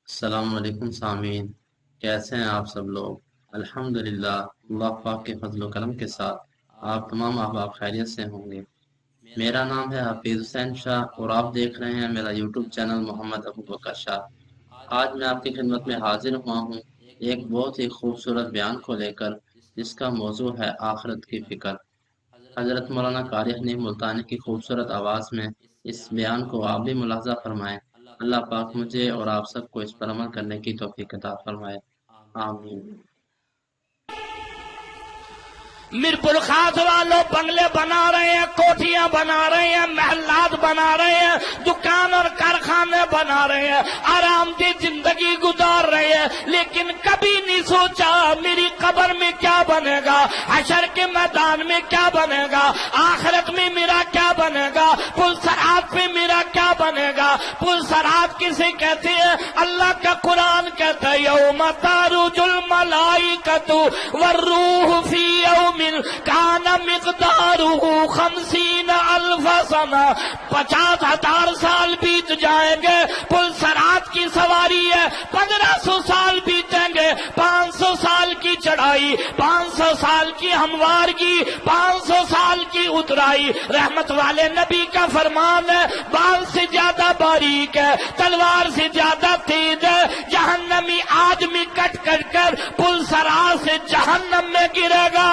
السلام علیکم سامعین، کیسے ہیں آپ سب لوگ؟ الحمدللہ، اللہ پاک کے فضل و کرم کے ساتھ آپ تمام احباب خیریت سے ہوں گے۔ میرا نام ہے حفیظ حسین شاہ اور آپ دیکھ رہے ہیں میرا یوٹیوب چینل محمد ابو بکر شاہ۔ آج میں آپ کی خدمت میں حاضر ہوا ہوں ایک بہت ہی خوبصورت بیان کو لے کر، جس کا موضوع ہے آخرت کی فکر۔ حضرت مولانا قاری حنیف ملتانی کی خوبصورت آواز میں اس بیان کو آپ بھی ملاحظہ فرمائیں۔ اللہ پاک مجھے اور آپ سب کو اس پر عمل کرنے کی توفیق عطا فرمائے، آمین۔ میرپور خاص والوں بنگلے بنا رہے ہیں، کوٹھیاں بنا رہے ہیں، محلات بنا رہے ہیں، دکان اور کارخانے بنا رہے ہیں، آرام کی زندگی گزار رہے ہیں، لیکن کبھی نہیں سوچا میری قبر میں کیا بنے گا، حشر کے میدان میں کیا بنے گا، آخرت میں میرا کیا بنے گا، پل صراط میں میرا کیا بنے گا۔ پل صراط کسے کہتے ہیں؟ اللہ کا قرآن کہتا ہے یوم تعرج الملائکۃ والروح فی یوم کان مقدارہ 50,000 سنہ، 50,000 سال بیت جائیں گے۔ پل صراط کی سواری ہے، 1500 سال بیتیں گے، 500 سال کی چڑھائی، 500 سال کی ہموارگی، 500 سال کی اترائی۔ رحمت والے نبی کا فرمان ہے بال سے زیادہ باریک ہے، تلوار سے زیادہ تیز ہے، جہنمی آدمی کٹ کٹ کر پل صراط سے جہنم میں گرے گا۔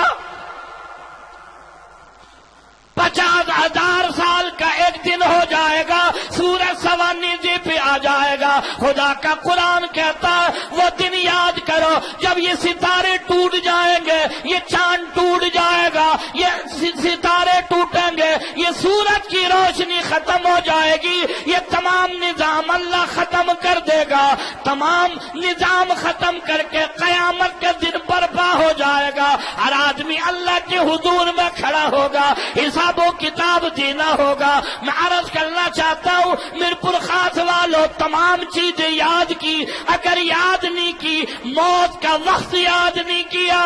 50,000 سال کا ایک دن ہو جائے گا، سورج سوانیزی پہ آ جائے گا۔ خدا کا قرآن کہتا ہے وہ دن یاد کرو جب یہ ستارے ٹوٹ جائیں گے، یہ چاند ٹوٹ جائے گا، یہ ستارے ٹوٹیں گے، یہ سورج کی روشنی ختم ہو جائے گی، یہ تمام نظام اللہ ختم کر دے گا۔ تمام نظام ختم کر کے قیامت کے دن برپا ہو جائے گا۔ ہر آدمی اللہ کے حضور میں کھڑا ہوگا، حساب و کتاب دینا ہوگا۔ میں عرض کرنا چاہتا ہوں میرپور خاص والوں، تمام چیزیں یاد کی، اگر یاد نہیں کی، موت کا وقت یاد نہیں کیا،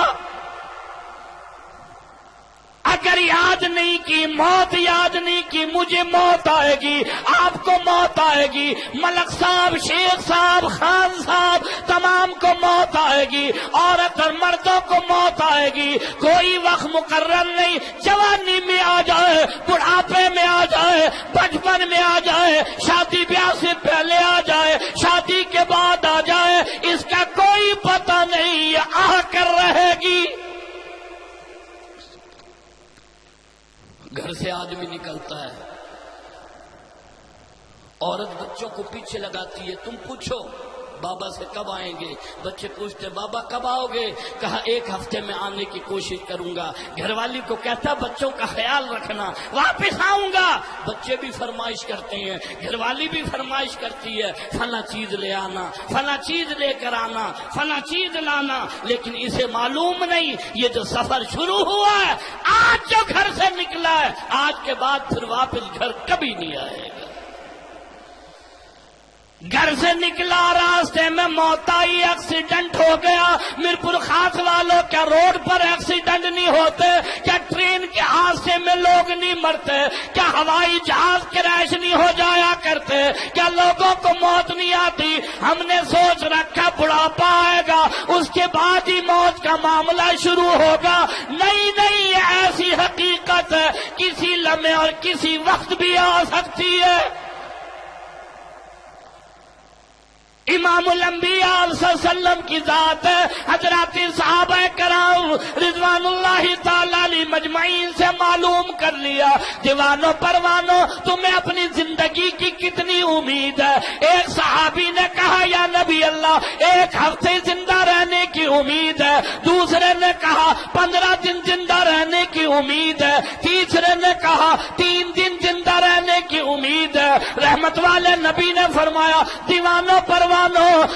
اگر یاد نہیں کی، موت یاد نہیں کی، مجھے موت آئے گی، آپ کو موت آئے گی، ملک صاحب، شیخ صاحب، خان صاحب، تمام کو موت آئے گی، عورت اور مردوں کو موت آئے گی۔ کوئی وقت مقرر نہیں، جوانی میں آ جائے، بڑھاپے میں آ جائے، بچپن میں آ جائے، شادی بیاہ سے پہلے آ جائے، شادی کے بعد آ جائے، اس کا کوئی پتہ نہیں، یہ آ کر رہے گی۔ گھر سے آدمی نکلتا ہے، عورت بچوں کو پیچھے لگاتی ہے، تم پوچھو بابا سے کب آئیں گے؟ بچے پوچھتے بابا کب آؤ گے؟ کہا 1 ہفتے میں آنے کی کوشش کروں گا۔ گھر والی کو کہتا بچوں کا خیال رکھنا، واپس آؤں گا۔ بچے بھی فرمائش کرتے ہیں، گھر والی بھی فرمائش کرتی ہے، فلاں چیز لے آنا، فلاں چیز لے کر آنا، فلاں چیز لانا، لیکن اسے معلوم نہیں یہ جو سفر شروع ہوا ہے، آج جو گھر سے نکلا ہے، آج کے بعد پھر واپس گھر کبھی نہیں آئے گا۔ گھر سے نکلا، راستے میں موت آئی، ایکسیڈنٹ ہو گیا۔ میرپور خاص والوں، کیا روڈ پر ایکسیڈنٹ نہیں ہوتے؟ کیا ٹرین کے حادثے میں لوگ نہیں مرتے؟ کیا ہوائی جہاز کریش نہیں ہو جایا کرتے؟ کیا لوگوں کو موت نہیں آتی؟ ہم نے سوچ رکھا بڑھاپا آئے گا اس کے بعد ہی موت کا معاملہ شروع ہوگا۔ نہیں نہیں، یہ ایسی حقیقت ہے، کسی لمحے اور کسی وقت بھی آ سکتی ہے۔ امام الانبیاء صلی اللہ علیہ وسلم کی ذات ہے۔ حضرات صحابہ کرام رضوان اللہ تعالی علیہ مجمعین سے معلوم کر لیا، دیوانوں پروانوں تمہیں اپنی زندگی کی کتنی امید ہے؟ ایک صحابی نے کہا یا نبی اللہ 1 ہفتے زندہ رہنے کی امید ہے، دوسرے نے کہا 15 دن زندہ رہنے کی امید ہے، تیسرے نے کہا 3 دن زندہ رہنے کی امید ہے۔ رحمت والے نبی نے فرمایا دیوانوں پروانوں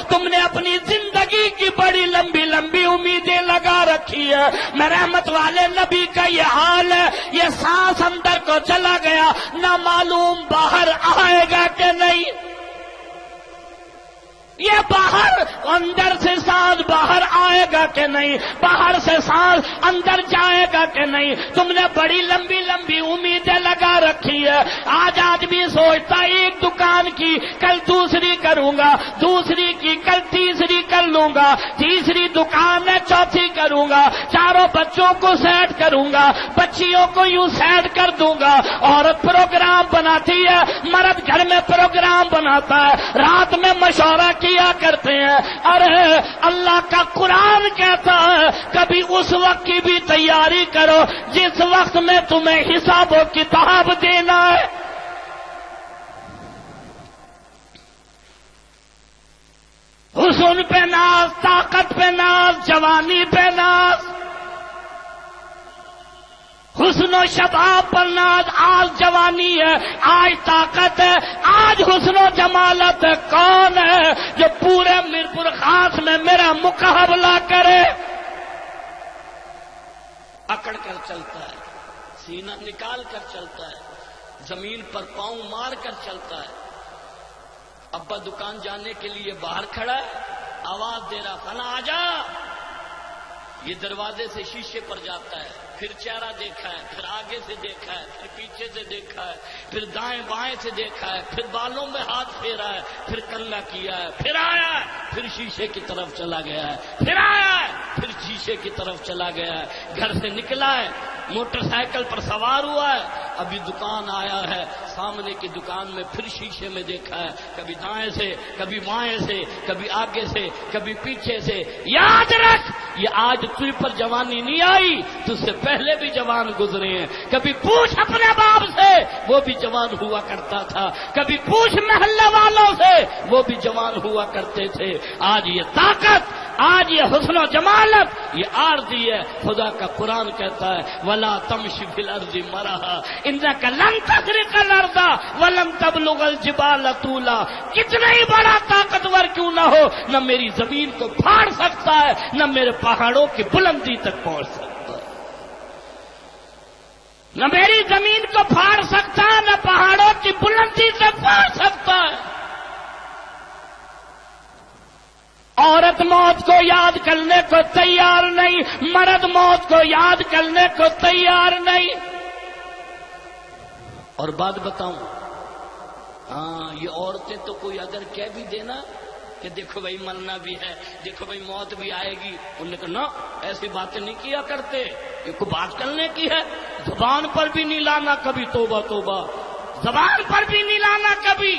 تم نے اپنی زندگی کی بڑی لمبی لمبی امیدیں لگا رکھی ہے۔ میں رحمت والے نبی کا یہ حال ہے، یہ سانس اندر کو چلا گیا، نہ معلوم باہر آئے گا کہ نہیں۔ یہ باہر اندر سے سانس باہر آئے گا کہ نہیں، باہر سے سانس اندر جائے گا کہ نہیں. تم نے بڑی لمبی لمبی امیدیں لگا رکھی ہے. آج آدمی سوچتا ایک دکان کی کل دوسری کروں گا، دوسری کی کل تیسری کر لوں گا، تیسری دکان میں چوتھی کروں گا، چاروں بچوں کو سیٹ کروں گا، بچیوں کو یوں سیٹ کر دوں گا. عورت پروگرام بناتی ہے، مرد گھر میں پروگرام بناتا ہے، رات میں مشورہ کیا کرتے ہیں. ارے اللہ کا قرآن کہتا ہے کبھی اس وقت کی بھی تیاری کرو جس وقت میں تمہیں حساب و کتاب دینا ہے. حسن پہ ناز، طاقت پہ ناز، جوانی پہ ناز، حسن و شباب پر ناز. آج جوانی ہے، آج طاقت ہے، آج حسن و جمالت ہے. کون ہے جو پورے میرپور خاص میں میرا مقابلہ کرے؟ اکڑ کر چلتا ہے، سینہ نکال کر چلتا ہے، زمین پر پاؤں مار کر چلتا ہے. ابا دکان جانے کے لیے باہر کھڑا ہے، آواز دے رہا فلاں آ جا. یہ دروازے سے شیشے پر جاتا ہے، پھر چہرہ دیکھا ہے، پھر آگے سے دیکھا ہے، پھر پیچھے سے دیکھا ہے، پھر دائیں بائیں سے دیکھا ہے، پھر بالوں میں ہاتھ پھیرا ہے، پھر کنگا کیا ہے، پھر آیا ہے، پھر شیشے کی طرف چلا گیا ہے، پھر آیا ہے، پھر شیشے کی طرف چلا گیا ہے. گھر سے نکلا ہے، موٹر سائیکل پر سوار ہوا ہے، ابھی دکان آیا ہے، سامنے کی دکان میں پھر شیشے میں دیکھا ہے، کبھی دائیں سے، کبھی بائیں سے، کبھی آگے سے، کبھی پیچھے سے. یاد رکھ یہ آج تجھ پر جوانی نہیں آئی، تجھ سے پہلے بھی جوان گزرے ہیں. کبھی پوچھ اپنے باپ سے، وہ بھی جوان ہوا کرتا تھا. کبھی پوچھ محلے والوں سے، وہ بھی جوان ہوا کرتے تھے. آج یہ طاقت، آج یہ حسن و جمالت یہ عارضی ہے. خدا کا قرآن کہتا ہے وَلَا تَمْشِ فِي الْأَرْضِ مَرَحًا إِنَّكَ لَن تَخْرِقَ الْأَرْضَ وَلَن تَبْلُغَ الْجِبَالَ طُولًا. کتنا ہی بڑا طاقتور کیوں نہ ہو، نہ میری زمین کو پھاڑ سکتا ہے، نہ میرے پہاڑوں کی بلندی تک پہنچ سکتا ہے. نہ میری زمین کو پھاڑ سکتا ہے، نہ پہاڑوں کی بلندی تک پہنچ سکتا ہے. عورت موت کو یاد کرنے کو تیار نہیں، مرد موت کو یاد کرنے کو تیار نہیں. اور بات بتاؤں، ہاں یہ عورتیں تو کوئی اگر کہہ بھی دینا کہ دیکھو بھائی مرنا بھی ہے، دیکھو بھائی موت بھی آئے گی، انہوں نے کہا نا ایسی باتیں نہیں کیا کرتے، یہ کو بات کرنے کی ہے. زبان پر بھی نہیں لانا کبھی، توبہ توبہ، زبان پر بھی نہیں لانا کبھی.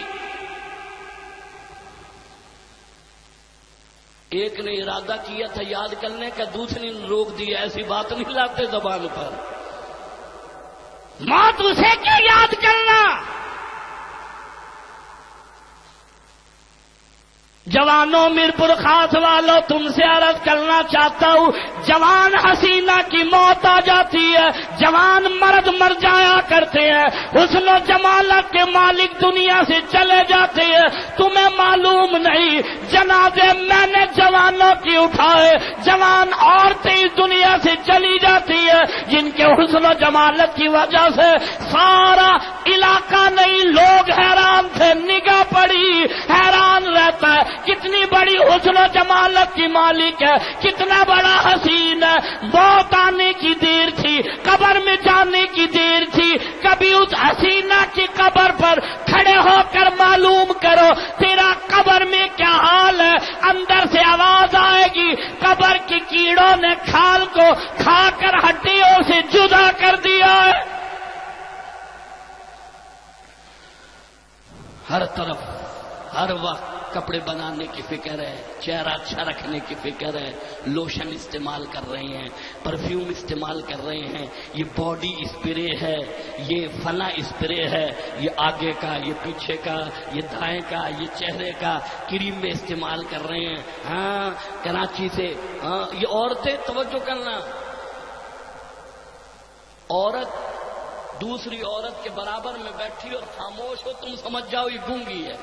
ایک نے ارادہ کیا تھا یاد کرنے کا، دوسری نے روک دیا، ایسی بات نہیں لاتے زبان پر. موت اسے کیا یاد کرنا. جوانوں میرپور خاص والوں تم سے عرض کرنا چاہتا ہوں، جوان حسینہ کی موت آ جاتی ہے، جوان مرد مر جایا کرتے ہیں، حسن و جمالت کے مالک دنیا سے چلے جاتے ہیں. تمہیں معلوم نہیں جنازے میں نے جوانوں کی اٹھائے، جوان عورتیں اس دنیا سے چلی جاتی ہے جن کے حسن و جمالت کی وجہ سے سارا علاقہ نہیں لوگ حیران تھے. نگاہ پڑی حیران رہتا ہے کتنی بڑی حسن و جمالت کی مالک ہے، کتنا بڑا حسین ہے. موت آنے کی دیر تھی، قبر میں جانے کی دیر تھی. کبھی اس حسینہ کی قبر پر کھڑے ہو کر معلوم کرو تیرا قبر میں کیا حال ہے. اندر سے آواز آئے گی قبر کی کیڑوں نے کھال کو کھا کر ہڈیوں سے جدا کر دیا ہے. ہر طرف ہر وقت کپڑے بنانے کی فکر ہے، چہرہ اچھا رکھنے کی فکر ہے، لوشن استعمال کر رہے ہیں، پرفیوم استعمال کر رہے ہیں، یہ باڈی اسپرے ہے، یہ فلاں اسپرے ہے، یہ آگے کا، یہ پیچھے کا، یہ دائیں کا، یہ چہرے کا، کریم میں استعمال کر رہے ہیں. ہاں کراچی سے ہاں یہ عورتیں توجہ کرنا، عورت دوسری عورت کے برابر میں بیٹھی اور خاموش ہو تم سمجھ جاؤ یہ گونگی ہے.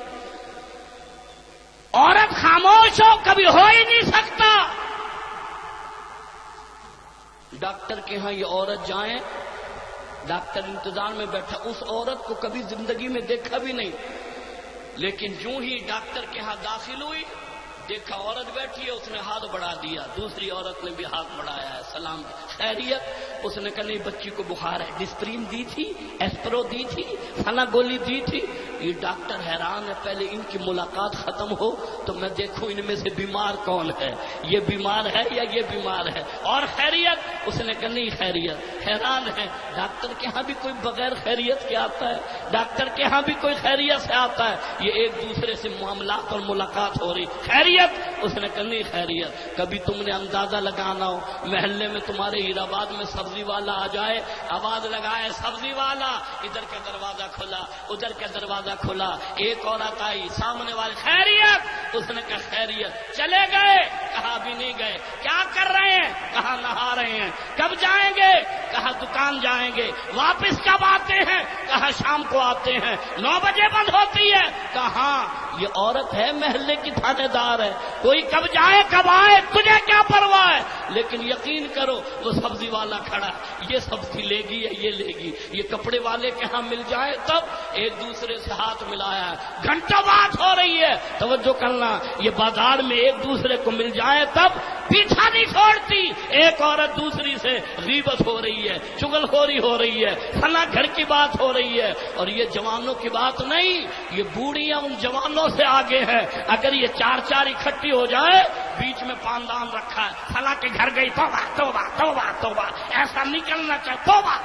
عورت خاموش ہو کبھی ہو ہی نہیں سکتا. ڈاکٹر کے ہاں یہ عورت جائیں، ڈاکٹر انتظار میں بیٹھا، اس عورت کو کبھی زندگی میں دیکھا بھی نہیں، لیکن جو ہی ڈاکٹر کے ہاں داخل ہوئی دیکھا عورت بیٹھی ہے، اس نے ہاتھ بڑھا دیا، دوسری عورت نے بھی ہاتھ بڑھایا ہے، سلام خیریت؟ اس نے کہا نہیں بچی کو بخار ہے، ڈسپرین دی تھی، ایسپرو دی تھی، فلاں گولی دی تھی۔ یہ ڈاکٹر حیران ہے، پہلے ان کی ملاقات ختم ہو تو میں دیکھوں ان میں سے بیمار کون ہے، یہ بیمار ہے یا یہ بیمار ہے، اور خیریت؟ اس نے کہا نہیں خیریت۔ حیران ہے، ڈاکٹر کے ہاں بھی کوئی بغیر خیریت کے آتا ہے؟ ڈاکٹر کے ہاں بھی کوئی خیریت سے آتا ہے؟ یہ ایک دوسرے سے معاملات اور ملاقات ہو رہی، خیریت؟ اس نے کہا نہیں خیریت۔ کبھی تم نے اندازہ لگانا ہو، محلے میں تمہارے ہیرآباد میں سبزی والا آ جائے، آواز لگائے سبزی والا، ادھر کا دروازہ کھلا ادھر کا دروازہ کھلا، ایک عورت آئی، سامنے والی خیریت؟ اس نے کہا خیریت۔ چلے گئے؟ کہا ابھی نہیں گئے۔ کیا کر رہے ہیں؟ کہا نہا رہے ہیں۔ کب جائیں گے؟ کہا دکان جائیں گے۔ واپس کب آتے ہیں؟ کہا شام کو آتے ہیں، 9 بجے بند ہوتی ہے۔ کہاں؟ یہ عورت ہے محلے کی تھانے دار ہے، کوئی کب جائے کب آئے تجھے کیا پرواہ ہے؟ لیکن یقین کرو وہ سبزی والا کھڑا، یہ سبزی لے گی یا یہ لے گی، یہ کپڑے والے کے ہاں مل جائے تب ایک دوسرے سے ہاتھ ملایا ہے، گھنٹوں بات ہو رہی ہے۔ توجہ کرنا، یہ بازار میں ایک دوسرے کو مل جائے تب پیچھا نہیں چھوڑتی۔ ایک عورت دوسری سے غیبت ہو رہی ہے، چغلخوری ہو رہی ہے، فلاں گھر کی بات ہو رہی ہے، اور یہ جوانوں کی بات نہیں، یہ بوڑھیاں ان جوانوں سے آگے ہیں۔ اگر یہ چار اکٹھی ہو جائے، بیچ میں پاندان رکھا ہے، فلاں کے گھر گئی، توبہ توبہ توبہ توبہ، ایسا نکلنا چاہے، توبہ۔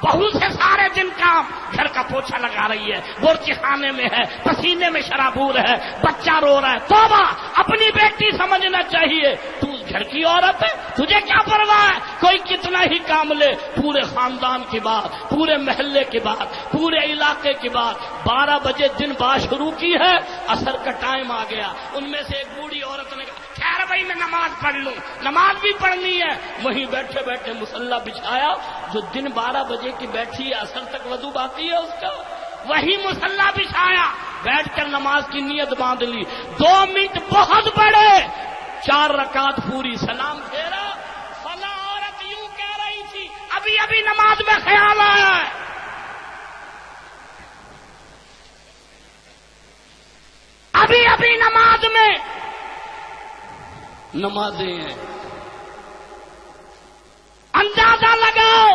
بہو سے سارے دن کام، گھر کا پوچھا لگا رہی ہے، بورچی خانے میں ہے، پسینے میں شرابور ہے، بچہ رو رہا ہے، توبہ۔ اپنی بیٹی سمجھنا چاہیے، تو گھر کی عورت ہے، تجھے کیا پرواہ ہے؟ کوئی کتنا ہی کام لے، پورے خاندان کی بات، پورے محلے کی بات، پورے علاقے کی بات۔ 12 بجے دن بات شروع کی ہے، عصر کا ٹائم آ گیا۔ ان میں سے ایک بوڑھی عورت نے کہا خیر بھائی میں نماز پڑھ لوں، نماز بھی پڑھنی ہے۔ وہیں بیٹھے بیٹھے مصلی بچھایا، جو دن 12 بجے کی بیٹھی ہے، عصر تک وضو باقی ہے اس کا، وہی مصلی بچھایا، بیٹھ کر نماز کی نیت باندھ لی۔ 2 منٹ بہت بڑے، 4 رکعت پوری، سلام پھیرا۔ فلاں عورت یوں کہہ رہی تھی، ابھی ابھی نماز میں خیال آیا ہے، ابھی ابھی نماز میں نمازیں ہیں۔ اندازہ لگاؤ،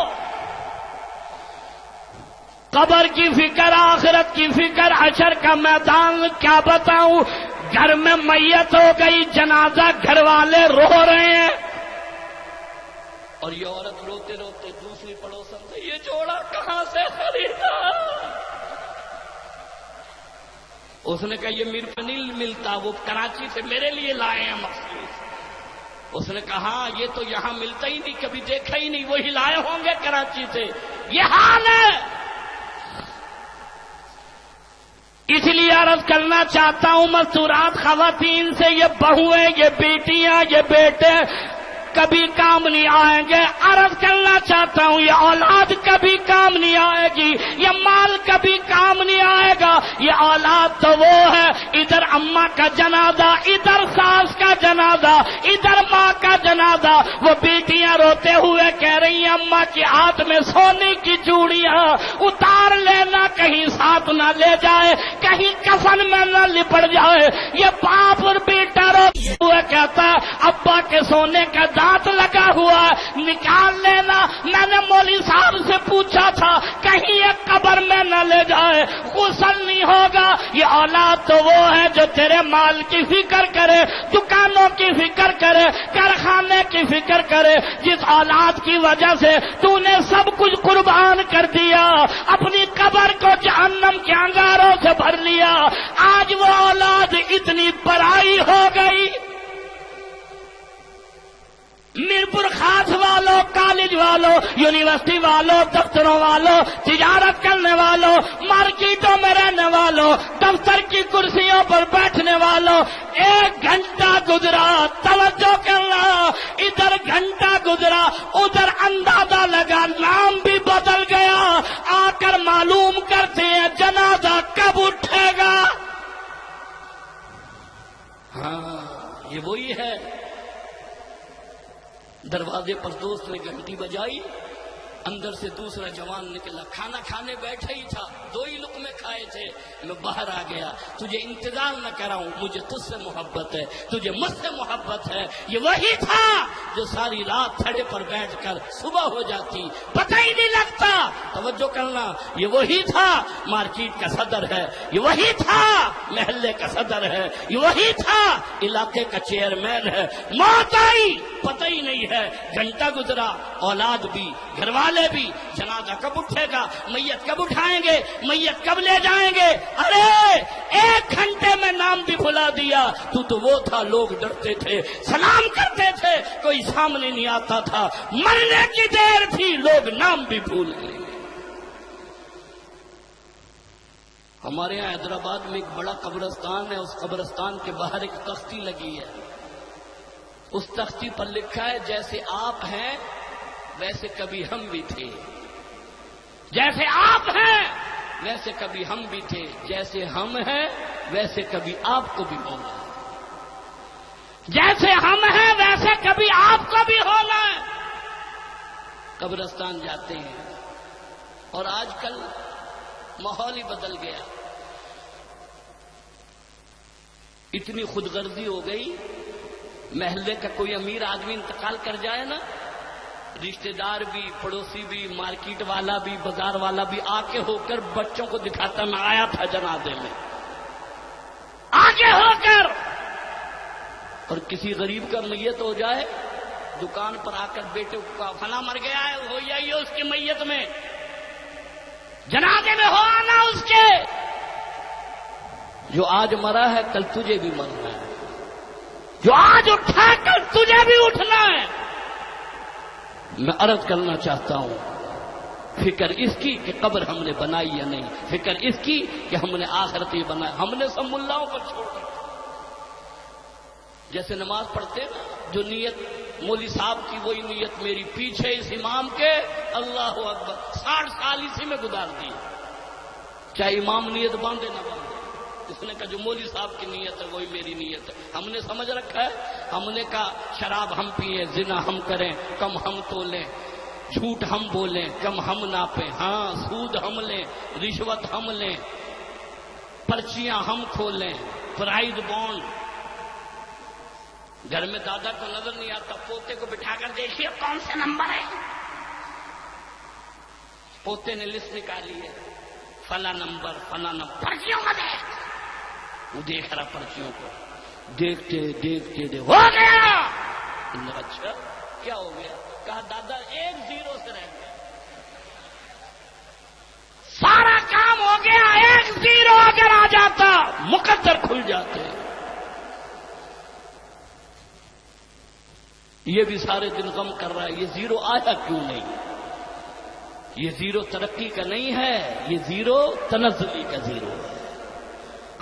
قبر کی فکر، آخرت کی فکر، حشر کا میدان کیا بتاؤں۔ گھر میں میت ہو گئی، جنازہ، گھر والے رو رہے ہیں، اور یہ عورت روتے روتے دوسری پڑوسن سے یہ جوڑا کہاں سے خریدا؟ اس نے کہا یہ میرے کو نہیں ملتا، وہ کراچی سے میرے لیے لائے ہیں مخصوص۔ اس نے کہا یہ تو یہاں ملتا ہی نہیں، کبھی دیکھا ہی نہیں، وہی لائے ہوں گے کراچی سے۔ یہ حال ہے۔ اس لیے عرض کرنا چاہتا ہوں مستورات خواتین سے، یہ بہویں، یہ بیٹیاں، یہ بیٹے کبھی کام نہیں آئیں گے۔ عرض کرنا چاہتا ہوں یہ اولاد کبھی کام نہیں آئے گی، یہ مال کبھی کام نہیں آئے گا۔ یہ اولاد تو وہ ہے، ادھر اماں کا جنازہ، ادھر ساس کا جنازہ، ادھر ماں کا جنازہ۔ وہ بیٹیاں روتے ہوئے کہہ رہی ہیں اماں کے ہاتھ میں سونے کی چوڑیاں اتار لینا، کہیں ساتھ نہ لے جائے، کہیں کفن میں نہ لپٹ جائے۔ یہ باپ اور بیٹا روتے ہوئے کہتا ہے ابا کے سونے کا دانت لگا ہوا نکال لینا۔ میں نے مولوی صاحب سے پوچھا تھا کہیں یہ قبر میں نہ لے جائے، غسل نہیں ہوگا۔ یہ اولاد تو وہ ہے جو تیرے مال کی فکر کرے، دکانوں کی فکر کرے، کارخانے کی فکر کرے، جس اولاد کی وجہ سے تو نے سب کچھ قربان کر دیا، اپنی قبر کو جہنم کے انگاروں سے بھر لیا۔ آج وہ اولاد اتنی برائی ہو گئی، میرپور خاص والوں، کالج والوں، یونیورسٹی والوں، دفتروں والوں، تجارت کرنے والوں، مارکیٹوں میں رہنے والوں، دفتر کی کرسیوں پر بیٹھنے والوں، 1 گھنٹہ گزرا، توجہ کرنا، ادھر گھنٹہ گزرا، ادھر اندازہ لگا، نام بھی بدل گیا، آ کر معلوم کرتے ہیں جنازہ کب اٹھے گا۔ ہاں یہ وہی ہے۔ دروازے پر دوست نے گھنٹی بجائی، اندر سے دوسرا جوان نکلا، کھانا کھانے بیٹھے ہی تھا، 2 ہی لقمے کھائے تھے، میں باہر آ گیا، تجھے انتظار نہ کراؤں، مجھے تجھ سے محبت ہے، تجھے مجھ سے محبت ہے۔ یہ وہی تھا جو ساری رات تھڑے پر بیٹھ کر صبح ہو جاتی پتہ ہی نہیں لگتا۔ توجہ کرنا، یہ وہی تھا مارکیٹ کا صدر ہے، یہ وہی تھا محلے کا صدر ہے، یہ وہی تھا علاقے کا چیئرمین ہے۔ موت آئی پتہ ہی نہیں ہے، گھنٹہ گزرا، اولاد بھی، گھر والے بھی، جنازہ کب اٹھے گا، میت کب اٹھائیں گے، میت کب لے جائیں گے، ارے 1 گھنٹے میں نام بھی بھلا دیا۔ تو وہ تھا، لوگ ڈرتے تھے، سلام کرتے تھے، کوئی سامنے نہیں آتا تھا، مرنے کی دیر تھی، لوگ نام بھی بھول گئے۔ ہمارے یہاں حیدرآباد میں ایک بڑا قبرستان ہے، اس قبرستان کے باہر ایک تختی لگی ہے، اس تختی پر لکھا ہے جیسے آپ ہیں ویسے کبھی ہم بھی تھے، جیسے آپ ہیں ویسے کبھی ہم بھی تھے، جیسے ہم ہیں ویسے کبھی آپ کو بھی ہونا ہے، جیسے ہم ہیں ویسے کبھی آپ کو بھی ہونا ہے۔ قبرستان جاتے ہیں، اور آج کل ماحول ہی بدل گیا، اتنی خود غرضی ہو گئی، محلے کا کوئی امیر آدمی انتقال کر جائے نا، رشتہ دار بھی، پڑوسی بھی، مارکیٹ والا بھی، بازار والا بھی آگے ہو کر بچوں کو دکھاتا میں آیا تھا جنازے میں، آگے ہو کر۔ اور کسی غریب کا میت ہو جائے، دکان پر آ کر بیٹے کا فلاں مر گیا ہے، ہو جائیے اس کی میت میں، جنازے میں ہو آنا اس کے، جو آج مرا ہے کل تجھے بھی مرنا ہے، جو آج اٹھا کل تجھے بھی اٹھنا ہے۔ میں عرض کرنا چاہتا ہوں، فکر اس کی کہ قبر ہم نے بنائی یا نہیں، فکر اس کی کہ ہم نے آخرت یہ بنایا، ہم نے سب ملاؤں پر چھوڑ دیا۔ جیسے نماز پڑھتے نا، جو نیت مولوی صاحب کی وہی نیت میری، پیچھے اس امام کے اللہ اکبر 60 سال اسی میں گزار دی، چاہے امام نیت باندھے نہ باندھے، اس نے کہا جو مولوی صاحب کی نیت ہے وہی میری نیت ہے۔ ہم نے سمجھ رکھا ہے، ہم نے کہا شراب ہم پیئیں، زنا ہم کریں، کم ہم تولیں، جھوٹ ہم بولیں، کم ہم ناپیں، ہاں سود ہم لیں، رشوت ہم لیں، پرچیاں ہم کھولیں، پرائز بانڈ۔ گھر میں دادا کو نظر نہیں آتا، پوتے کو بٹھا کر دیکھیے کون سے نمبر ہے، پوتے نے لسٹ نکالی ہے، فلاں نمبر فلاں نمبر، پرچیوں کا دیکھ، وہ دیکھ رہا پرچیوں کو، دیکھتے دیکھتے ہو گیا۔ اچھا کیا ہو گیا؟ کہا دادا 1 0 سے رہ گیا، سارا کام ہو گیا، 1 0 اگر آ جاتا مقدر کھل جاتے۔ یہ بھی سارے دن غم کر رہا ہے، یہ 0 آیا کیوں نہیں؟ یہ 0 ترقی کا نہیں ہے، یہ 0 تنزلی کا 0 ہے۔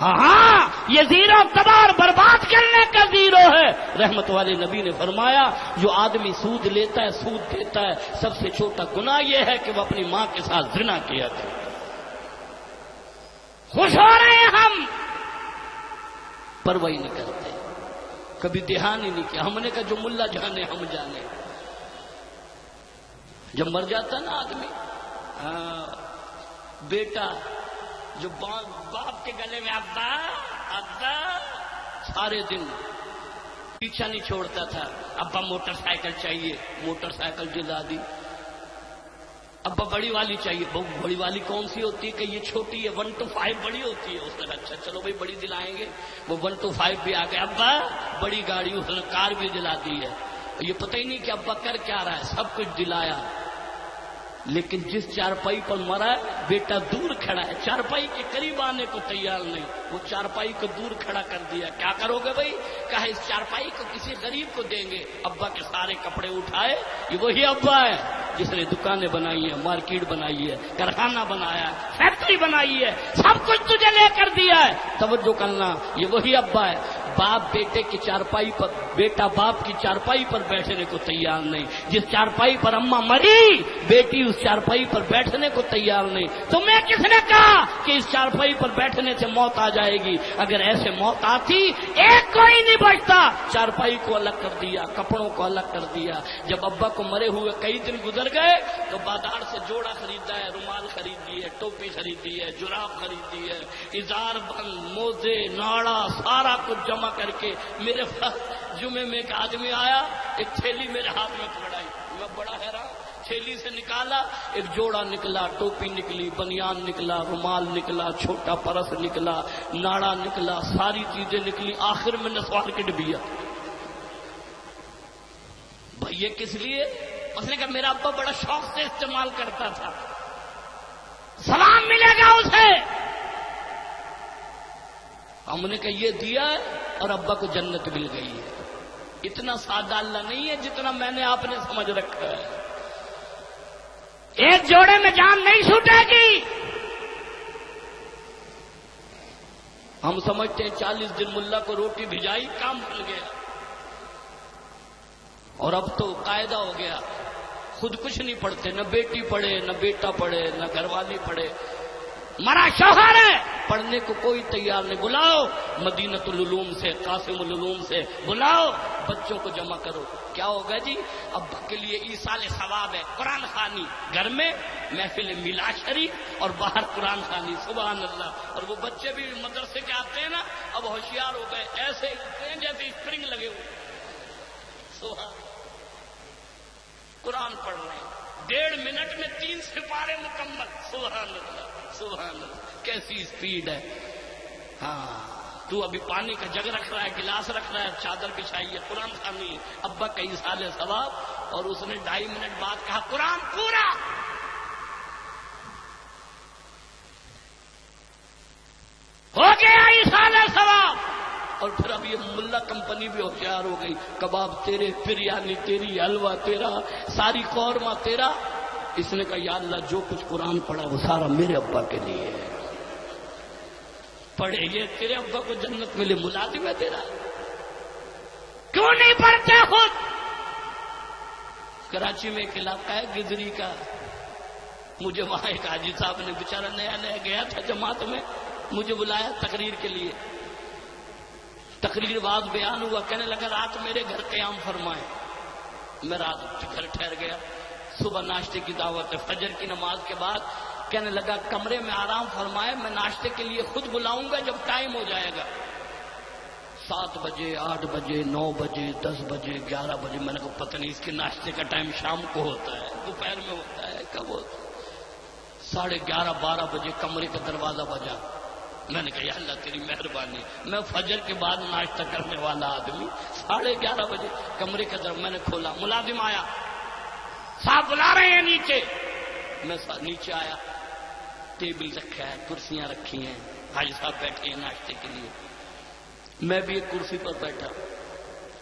ہاں یہ 0 تباہ اور برباد کرنے کا 0 ہے۔ رحمت والے نبی نے فرمایا جو آدمی سود لیتا ہے، سود دیتا ہے، سب سے چھوٹا گناہ یہ ہے کہ وہ اپنی ماں کے ساتھ زنا کیا کرے۔ خوش ہو رہے ہیں ہم، پرواہ نہیں کرتے، کبھی دھیان ہی نہیں کیا۔ ہم نے کہا جو ملا جانے ہم جانے۔ جب مر جاتا نا آدمی، بیٹا جو باپ کے گلے میں ابا ابا سارے دن پیچھا نہیں چھوڑتا تھا، ابا موٹر سائیکل چاہیے، موٹر سائیکل دلا دی، ابا بڑی والی چاہیے، بڑی والی کون سی ہوتی ہے کہ یہ چھوٹی ہے، 1 to 5 بڑی ہوتی ہے۔ اس نے اچھا چلو بھائی بڑی دلائیں گے، وہ 1 to 5 بھی آ گئے، ابا بڑی گاڑی، اس نے کار بھی دلا دی ہے۔ یہ پتہ ہی نہیں کہ ابا کر کیا رہا ہے، سب کچھ دلایا، لیکن جس چارپائی پر مرا ہے بیٹا دور کھڑا ہے، چارپائی کے قریب آنے کو تیار نہیں، وہ چارپائی کو دور کھڑا کر دیا۔ کیا کرو گے بھائی؟ کہا اس چارپائی کو کسی غریب کو دیں گے۔ ابا کے سارے کپڑے اٹھائے، یہ وہی ابا ہے جس نے دکانیں بنائی ہیں، مارکیٹ بنائی ہے، کارخانہ بنایا ہے، فیکٹری بنائی ہے، سب کچھ تجھے لے کر دیا ہے۔ توجہ کرنا، یہ وہی ابا ہے۔ باپ بیٹے کی چارپائی پر، بیٹا باپ کی چارپائی پر بیٹھنے کو تیار نہیں. جس چارپائی پر اماں مری بیٹی اس چارپائی پر بیٹھنے کو تیار نہیں. تمہیں کس نے کہا کہ اس چارپائی پر بیٹھنے سے موت آ جائے گی؟ اگر ایسے موت آتی ایک کوئی نہیں بچتا. چارپائی کو الگ کر دیا، کپڑوں کو الگ کر دیا. جب ابا کو مرے ہوئے کئی دن گزر گئے تو بازار سے جوڑا خریدا ہے، رومال خریدی ہے، ٹوپی خریدی ہے، جراب خریدی ہے، ازار بند، موزے، ناڑا، سارا کچھ جمع کر کے میرے پاس جمعے میں ایک آدمی آیا، ایک تھیلی میرے ہاتھ میں پکڑائی. میں بڑا حیران، تھیلی سے نکالا، ایک جوڑا نکلا، ٹوپی نکلی، بنیان نکلا، رومال نکلا، چھوٹا پرس نکلا، ناڑا نکلا، ساری چیزیں نکلی. آخر میں نسوار کے ڈبیا. بھائی یہ کس لیے؟ اس نے کہا میرا ابا بڑا شوق سے استعمال کرتا تھا، سلام ملے گا اسے. ہم نے کہا یہ دیا ہے اور ابا کو جنت مل گئی ہے. اتنا سادہ اللہ نہیں ہے جتنا میں نے آپ نے سمجھ رکھا ہے. ایک جوڑے میں جان نہیں چھوٹے گی. ہم سمجھتے ہیں 40 دن ملا کو روٹی بھجائی کام بن گیا، اور اب تو قاعدہ ہو گیا خود کچھ نہیں پڑھتے، نہ بیٹی پڑھے، نہ بیٹا پڑھے، نہ گھر والی پڑھے. مرا شوہر ہے، پڑھنے کو کوئی تیار نہیں. بلاؤ مدینۃ العلوم سے، قاسم العلوم سے بلاؤ، بچوں کو جمع کرو. کیا ہوگا جی؟ ابا کے لیے ایصال ثواب ہے، قرآن خوانی. گھر میں محفل میلاد شریف اور باہر قرآن خوانی. سبحان اللہ. اور وہ بچے بھی مدرسے کے آتے ہیں نا، اب ہوشیار ہو گئے، ایسے جیسے اسپرنگ لگے ہوئے. سبحان قرآن پڑھ رہے ہیں، 1.5 منٹ میں 3 سپارے مکمل. سبحان اللہ سبحان اللہ. کیسی سپیڈ ہے. ہاں تو ابھی پانی کا جگ رکھ رہا ہے، گلاس رکھ رہا ہے، چادر بچھائی ہے، قرآن خوانی ہے. ابا کا ایصال ثواب. اور اس نے 2.5 منٹ بعد کہا قرآن پورا. ہو گیا ایصال ثواب. اور پھر اب یہ ملا کمپنی بھی ہوشیار ہو گئی. کباب تیرے، بریانی تیری، حلوہ تیرا، ساری قورمہ تیرا. اس نے کہا یا اللہ جو کچھ قرآن پڑھا وہ سارا میرے ابا کے لیے ہے. پڑھے یہ تیرے ابا کو جنت ملے. ملازم ہے تیرا، کیوں نہیں پڑھتے خود؟ کراچی میں ایک علاقہ ہے گجری کا، مجھے وہاں ایک حاجی صاحب نے بیچارہ نیا نیا گیا تھا جماعت میں، مجھے بلایا تقریر کے لیے. تقریر بعد بیان ہوا، کہنے لگا رات میرے گھر قیام فرمائے. میں رات گھر ٹھہر گیا. صبح ناشتے کی دعوت ہے، فجر کی نماز کے بعد کہنے لگا کمرے میں آرام فرمائے، میں ناشتے کے لیے خود بلاؤں گا جب ٹائم ہو جائے گا. 7 بجے، 8 بجے، 9 بجے، 10 بجے، 11 بجے. میں نے کہا پتہ نہیں اس کے ناشتے کا ٹائم شام کو ہوتا ہے، دوپہر میں ہوتا ہے، کب ہوتا ہے. 11:30 12 بجے کمرے کا دروازہ بجا. میں نے کہا یا اللہ تیری مہربانی، میں فجر کے بعد ناشتہ کرنے والا آدمی. 11:30 بجے کمرے کا دروازہ میں نے کھولا. ملازم آیا، صاحب بلا رہے ہیں نیچے. میں نیچے آیا، ٹیبل رکھا ہے، کرسیاں رکھی ہیں، حاجی صاحب بیٹھے ہیں ناشتے کے لیے. میں بھی ایک کرسی پر بیٹھا.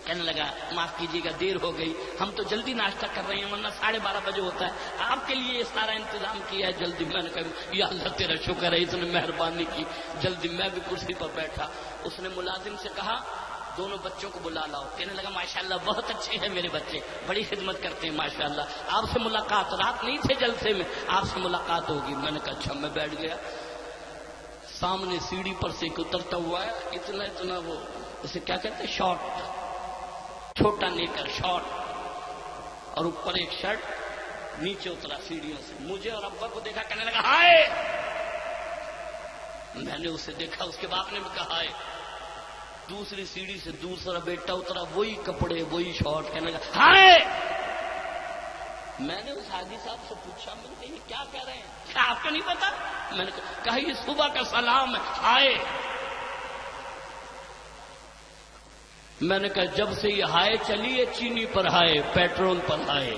کہنے لگا معاف کیجیے گا دیر ہو گئی، ہم تو جلدی ناشتہ کر رہے ہیں ورنہ 12:30 بجے ہوتا ہے، آپ کے لیے یہ سارا انتظام کیا ہے جلدی. میں نے کہا یا اللہ تیرا شکر ہے اس نے مہربانی کی. جلدی میں بھی کرسی پر بیٹھا. اس نے ملازم سے کہا دونوں بچوں کو بلا لاؤ. کہنے لگا ماشاءاللہ بہت اچھے ہیں میرے بچے، بڑی خدمت کرتے ہیں ماشاءاللہ. آپ سے ملاقات، رات نہیں تھے جلسے میں، آپ سے ملاقات ہوگی. میں نے کہا اچھا. میں بیٹھ گیا. سامنے سیڑھی پر سے اترتا ہوا ہے، اتنا وہ اسے کیا کہتے ہیں، شارٹ، چھوٹا نیکر شارٹ، اور اوپر ایک شرٹ. نیچے اترا سیڑھیوں سے، مجھے اور ابا کو دیکھا، کہنے لگا ہائے. میں نے اسے دیکھا، اس کے باپ نے بھی کہا ہائے. دوسری سیڑھی سے دوسرا بیٹا اترا، وہی کپڑے وہی شارٹ، کہنے لگا ہائے. میں نے اس حاجی صاحب سے پوچھا، میں نے کہا یہ کیا کہہ رہے ہیں، کیا آپ کو نہیں پتا؟ میں نے کہا یہ صبح کا سلام ہے، ہائے. میں نے کہا جب سے یہ ہائے چلی ہے چینی پر ہائے، پیٹرول پر ہائے.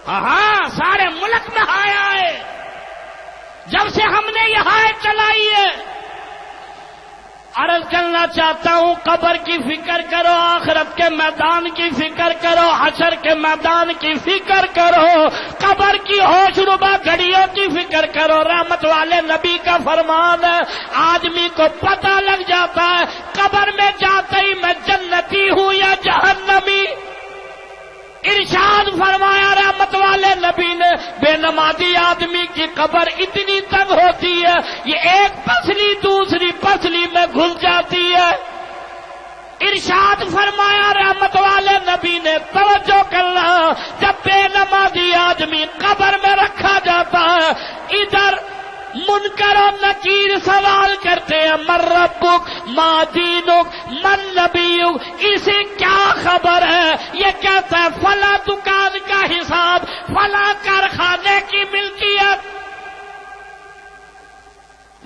ہاں سارے ملک میں ہائے آئے جب سے ہم نے یہ ہائے چلائی ہے. عرض کرنا چاہتا ہوں قبر کی فکر کرو، آخرت کے میدان کی فکر کرو، حشر کے میدان کی فکر کرو، قبر کی ہوش ربا گھڑیوں کی فکر کرو۔ رحمت والے نبی کا فرمان ہے، آدمی کو پتہ لگ جاتا ہے قبر میں جاتے ہی میں جنتی ہوں یا جہنمی۔ ارشاد فرمایا رحمت والے نبی نے، بے نمازی آدمی کی قبر اتنی تنگ ہوتی ہے یہ ایک پسلی دوسری پسلی میں گھل جاتی ہے۔ ارشاد فرمایا رحمت والے نبی نے، توجہ کرنا، جب بے نمازی آدمی قبر میں رکھا جاتا ہے، ادھر منکر و نکیر سوال کرتے ہیں، من ربک، ما دینک، من نبیک، اسے کیا خبر ہے؟ یہ کہتا ہے فلاں دکان کا حساب، فلاں کارخانے کی ملکیت۔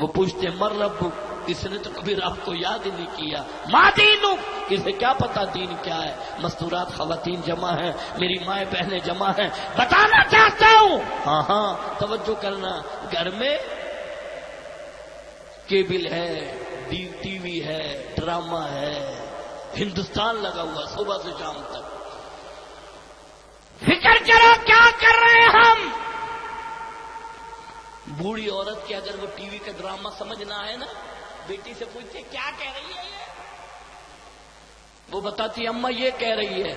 وہ پوچھتے ہیں من ربک، اس نے تو کبھی رب کو یاد ہی نہیں کیا۔ ما دینک، اسے کیا پتا دین کیا ہے؟ مستورات خواتین جمع ہیں، میری مائیں بہنیں جمع ہیں، بتانا چاہتا ہوں۔ ہاں توجہ کرنا، گھر میں کیبل ہے، ٹی وی ہے، ڈرامہ ہے، ہندوستان لگا ہوا صبح سے شام تک۔ فکر کرو کیا کر رہے ہیں ہم۔ بوڑھی عورت کے اگر وہ ٹی وی کا ڈرامہ سمجھ نہ آئے نا، بیٹی سے پوچھتے کیا کہہ رہی ہے یہ، وہ بتاتی اماں یہ کہہ رہی ہے،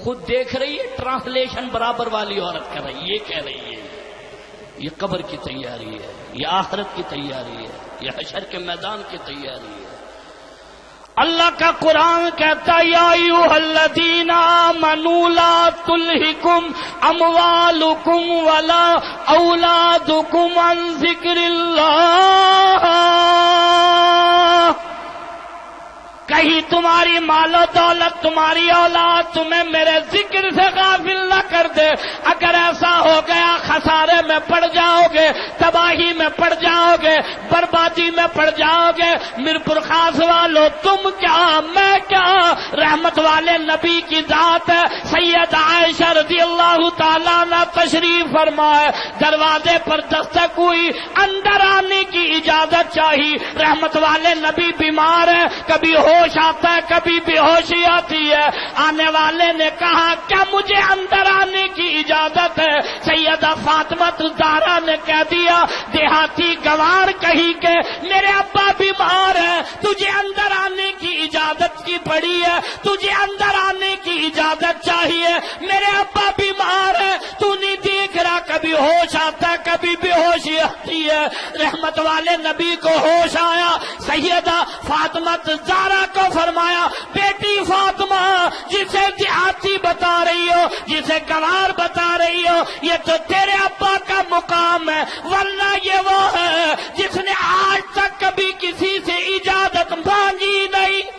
خود دیکھ رہی ہے، ٹرانسلیشن برابر والی عورت کر رہی ہے، یہ کہہ رہی ہے۔ یہ قبر کی تیاری ہے، یہ آخرت کی تیاری ہے، یہ حشر کے میدان کی تیاری ہے۔ اللہ کا قرآن کہتا ہے یا ایھا الذین آمنوا لا تلہکم اموالکم ولا اولادکم عن ذکر اللہ، کہیں تمہاری مال و دولت، تمہاری اولاد تمہیں میرے ذکر سے غافل نہ کر دے۔ اگر ایسا ہو گیا خسارے میں پڑ جاؤ گے، تباہی میں پڑ جاؤ گے، بربادی میں پڑ جاؤ گے۔ میرپور خاص والو، تم کیا میں کیا، رحمت والے نبی کی ذات ہے۔ سید عائشہ رضی اللہ تعالیٰ عنہ تشریف فرمائے، دروازے پر دستک ہوئی، اندر آنے کی اجازت چاہی۔ رحمت والے نبی بیمار ہے، کبھی ہوش آتا ہے کبھی بے ہوشی آتی ہے۔ آنے والے نے کہا کیا مجھے اندر آنے کی اجازت ہے؟ سیدہ فاطمہ الزہرا نے کہہ دیا، دیہاتی گوار کہی کہ میرے ابا بیمار ہے، تجھے اندر آنے کی اجازت کی پڑی ہے، تجھے اندر آنے کی اجازت چاہیے، میرے ابا بیمار ہے، تو نہیں دیکھ رہا کبھی ہوش آتا ہے کبھی بے ہوشی آتی ہے۔ رحمت والے نبی کو ہوش آیا، سیدہ فاطمہ الزہرا کو فرمایا، بیٹی فاطمہ، جسے دیہاتی بتا رہی ہو، جسے گوار بتا رہی ہو، یہ تو تیرے ابا کا مقام ہے، ورنہ یہ وہ ہے جس نے آج تک کبھی کسی سے اجازت مانگی نہیں۔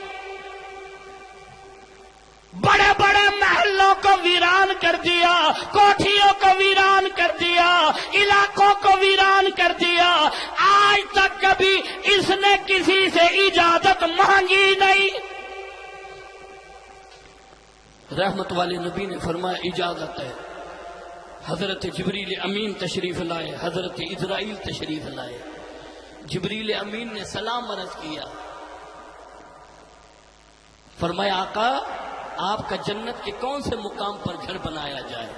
بڑے بڑے محلوں کو ویران کر دیا، کوٹھیوں کو ویران کر دیا، علاقوں کو ویران کر دیا، آج تک کبھی اس نے کسی سے اجازت مانگی نہیں۔ رحمت والے نبی نے فرمایا اجازت ہے۔ حضرت جبریل امین تشریف لائے، حضرت اسرائیل تشریف لائے۔ جبریل امین نے سلام عرض کیا، فرمایا آقا آپ کا جنت کے کون سے مقام پر گھر بنایا جائے؟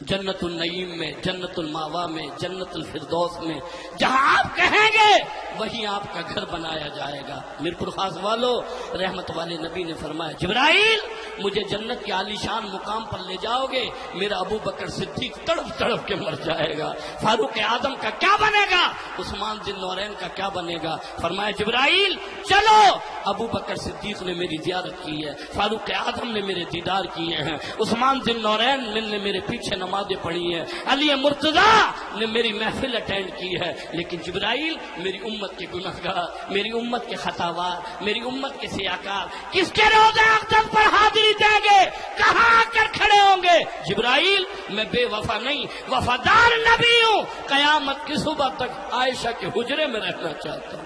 جنت النعیم میں، جنت الماوا میں، جنت الفردوس میں، جہاں آپ کہیں گے وہیں آپ کا گھر بنایا جائے گا۔ میرپور خاص والو، رحمت والے نبی نے فرمایا جبرائیل مجھے جنت کے عالی شان مقام پر لے جاؤ گے، میرا ابو بکر صدیق تڑپ تڑپ کے مر جائے گا، فاروق اعظم کا کیا بنے گا، عثمان ذی النورین کا کیا بنے گا؟ فرمایا جبرائیل چلو، ابو بکر صدیق نے میری زیارت کی ہے، فاروق اعظم نے میرے دیدار کیے ہیں، عثمان ذی النورین نے میرے پیچھے نمازیں پڑھی ہیں، علی مرتضیٰ نے میری محفل اٹینڈ کی ہے، لیکن جبرائیل میری امت کے گنہگار، میری امت کے خطاوار، میری امت کے سیاکار کس کے روضہ اقدس پر حاضری دیں گے؟ کہاں آ کر کھڑے ہوں گے؟ جبرائیل میں بے وفا نہیں، وفادار نبی ہوں، قیامت کی صبح تک عائشہ کے حجرے میں رہنا چاہتا ہوں۔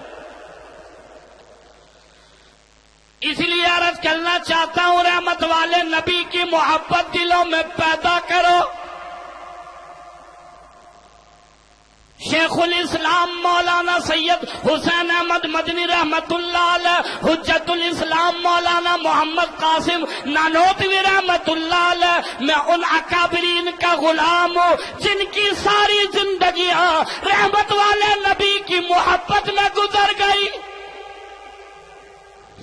اس لیے عرض کرنا چاہتا ہوں، رحمت والے نبی کی محبت دلوں میں پیدا کرو، شیخ الاسلام مولانا سید حسین احمد مدنی رحمت اللہ علیہ، حجت الاسلام مولانا محمد قاسم نانوتوی رحمت اللہ علیہ، میں ان اکابرین کا غلام ہوں جن کی ساری زندگیاں رحمت والے نبی کی محبت میں گزر گئی۔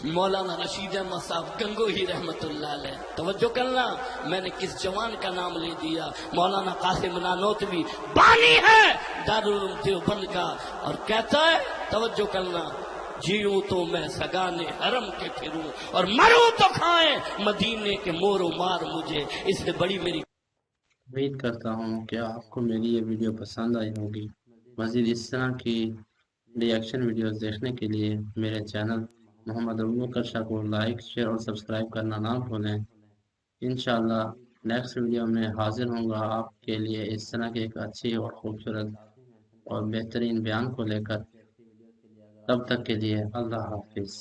مولانا رشید احمد صاحب گنگوہی رحمت اللہ علیہ، توجہ کرنا، میں نے کس جوان کا نام لے دیا، مولانا قاسم نانوتوی بانی ہے دارالعلوم دیوبند کا، اور کہتا ہے توجہ کرنا، جیوں تو میں سگانے حرم کے پھروں اور مروں تو کھائیں مدینے کے مور و مار مجھے، اس سے بڑی میری۔ امید کرتا ہوں کہ آپ کو میری یہ ویڈیو پسند آئی ہوگی۔ مزید اس طرح کی ری ایکشن ویڈیوز دیکھنے کے لیے میرے چینل محمد ابوبکر شاہ کو لائک، شیئر اور سبسکرائب کرنا نہ بھولیں۔ انشاءاللہ نیکسٹ ویڈیو میں حاضر ہوں گا آپ کے لیے اس طرح کی ایک اچھی اور خوبصورت اور بہترین بیان کو لے کر۔ تب تک کے لیے اللہ حافظ۔